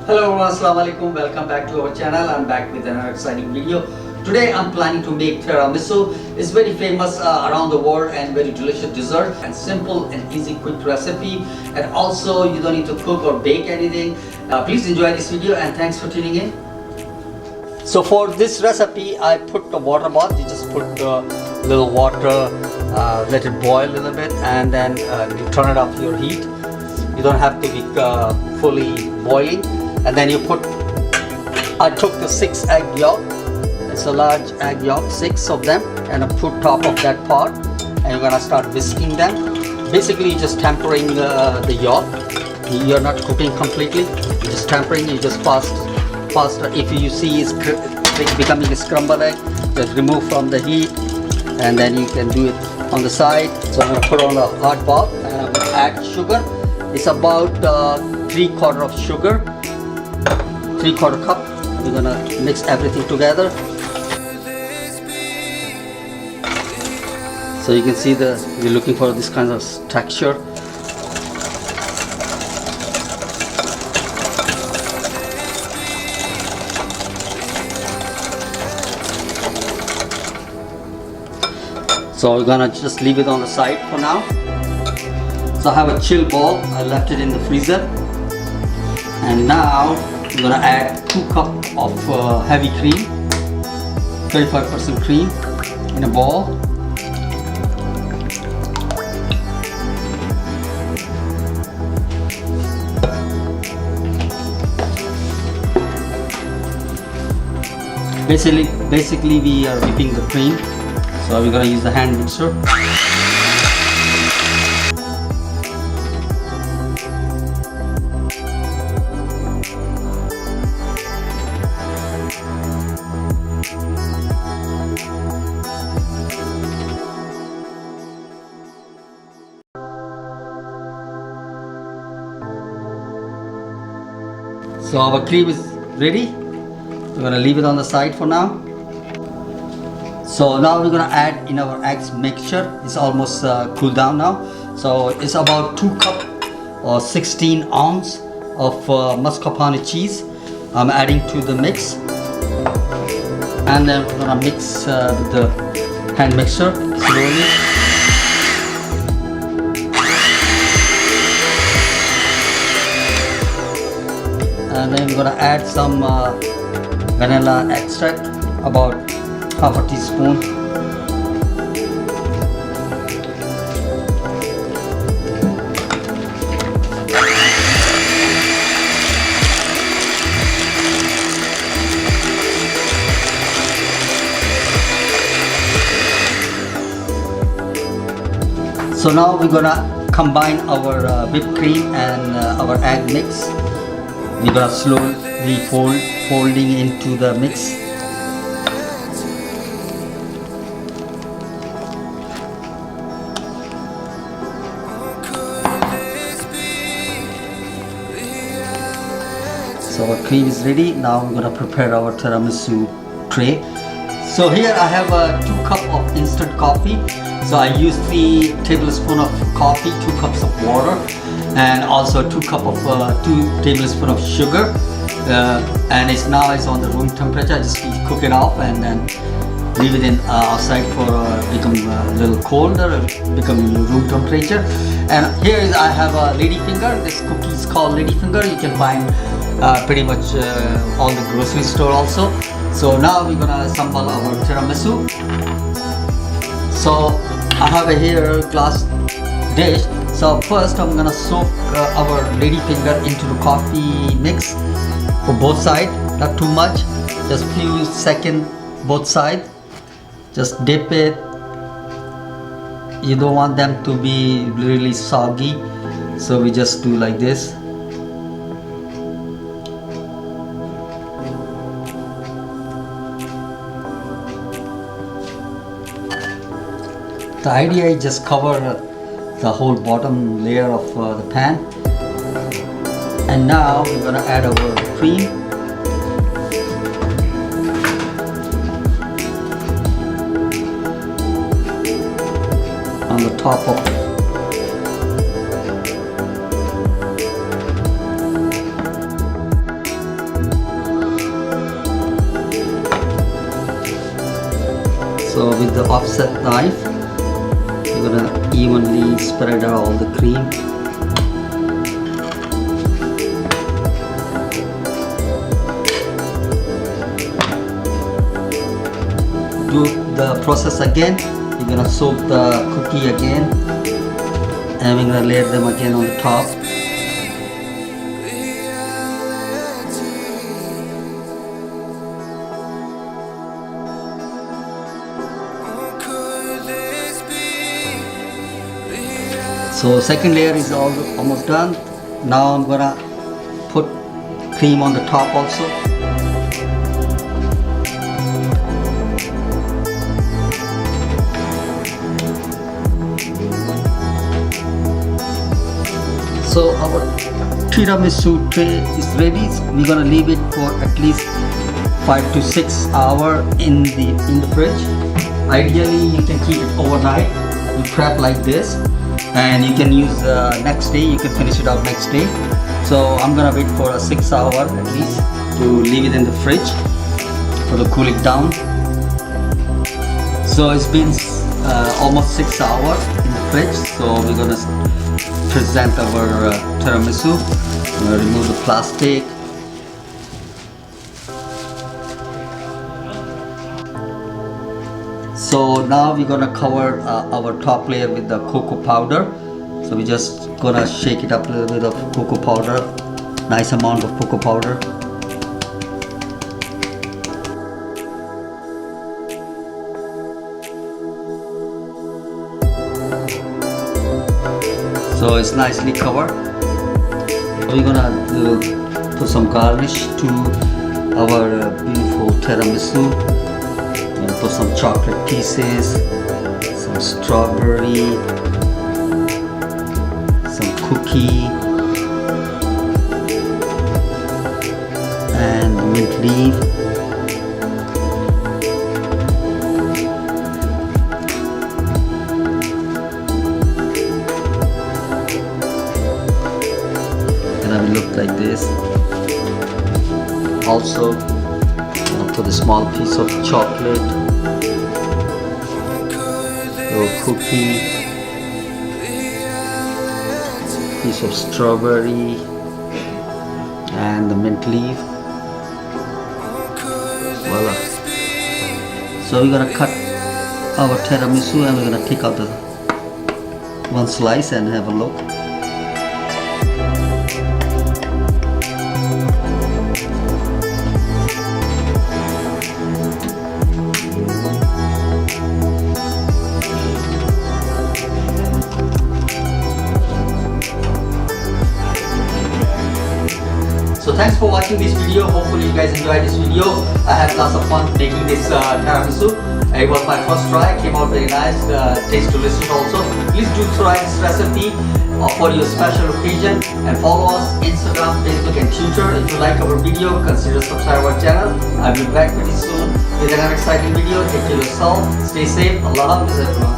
Hello everyone, Assalamu alaikum. Welcome back to our channel. I'm back with another exciting video. Today I'm planning to make tiramisu. It's very famous around the world and very delicious dessert and simple and easy quick recipe, and also you don't need to cook or bake anything. Please enjoy this video and thanks for tuning in. So for this recipe I put the water bath. You just put a little water, let it boil a little bit, and then you turn it up your heat. You don't have to be fully boiling. And then you put, I took the 6 egg yolk. It's a large egg yolk, 6 of them, and I put top of that pot, and you're gonna start whisking them. Basically you're just tempering the yolk. You're not cooking completely, you're just tempering. You just faster. If you see it's becoming a scrambled egg, just remove from the heat, and then you can do it on the side. So I'm gonna put on a hot bath, and I'm gonna add sugar. It's about 3/4 of sugar, 3/4 cup. We're gonna mix everything together. So you can see we're looking for this kind of texture. So we're gonna just leave it on the side for now. So I have a chill bowl. I left it in the freezer, and now I'm gonna add 2 cups of heavy cream, 35% cream in a bowl. Basically we are whipping the cream, so we're gonna use the hand mixer. So our cream is ready. We're gonna leave it on the side for now. So now we're gonna add in our eggs mixture. It's almost cooled down now. So it's about 2 cup or 16 ounce of mascarpone cheese. I'm adding to the mix, and then we're gonna mix with the hand mixer slowly. And then we're gonna add some vanilla extract, about half a teaspoon. So now we're gonna combine our whipped cream and our egg mix. We're gonna slowly folding into the mix. So our cream is ready. Now we're gonna prepare our tiramisu tray. So here I have 2 cups of instant coffee. So I use 3 tablespoons of coffee, 2 cups of water, and also 2 tablespoons of sugar. And it's now on the room temperature. I just cook it off and then leave it in outside for become a little colder, become room temperature. And here I have a ladyfinger. This cookie is called ladyfinger. You can find pretty much all the grocery store also. So now we're gonna assemble our tiramisu. So I have here glass dish. So first I'm gonna soak our ladyfinger into the coffee mix for both sides, not too much, just few seconds both sides. Just dip it. You don't want them to be really soggy, so we just do like this. The idea is just cover the whole bottom layer of the pan, and now we're gonna add our cream. On the top of with the offset knife, you're gonna evenly spread out all the cream. Do the process again. You're gonna soak the cookie again, and we're gonna layer them again on the top. So second layer is almost done. Now I'm gonna put cream on the top also. So our tiramisu tray is ready. We're gonna leave it for at least 5 to 6 hours in the fridge. Ideally, you can keep it overnight. You prep like this, and you can use next day. You can finish it out next day. So I'm gonna wait for 6 hours at least to leave it in the fridge for the cool it down. So it's been almost 6 hours in the fridge. So we're gonna present our tiramisu. I'm gonna remove the plastic. So now we're gonna cover our top layer with the cocoa powder. So we're just gonna shake it up a little bit of cocoa powder, nice amount of cocoa powder. So it's nicely covered. We're gonna put some garnish to our beautiful tiramisu. Put some chocolate pieces, some strawberry, some cookie, and mint leaf. And I will look like this. Also, put a small piece of chocolate, little cookie, piece of strawberry, and the mint leaf. Voila. So we're gonna cut our tiramisu and we're gonna take out the one slice and have a look. So thanks for watching this video. Hopefully you guys enjoyed this video. I had lots of fun making this tiramisu. It was my first try. It came out very nice. Tastes delicious also. Please do try this recipe for your special occasion, and follow us Instagram, Facebook and Twitter. If you like our video, consider subscribe our channel. I'll be back pretty soon with another exciting video. Take care of yourself. Stay safe. Allah Hafiz everyone.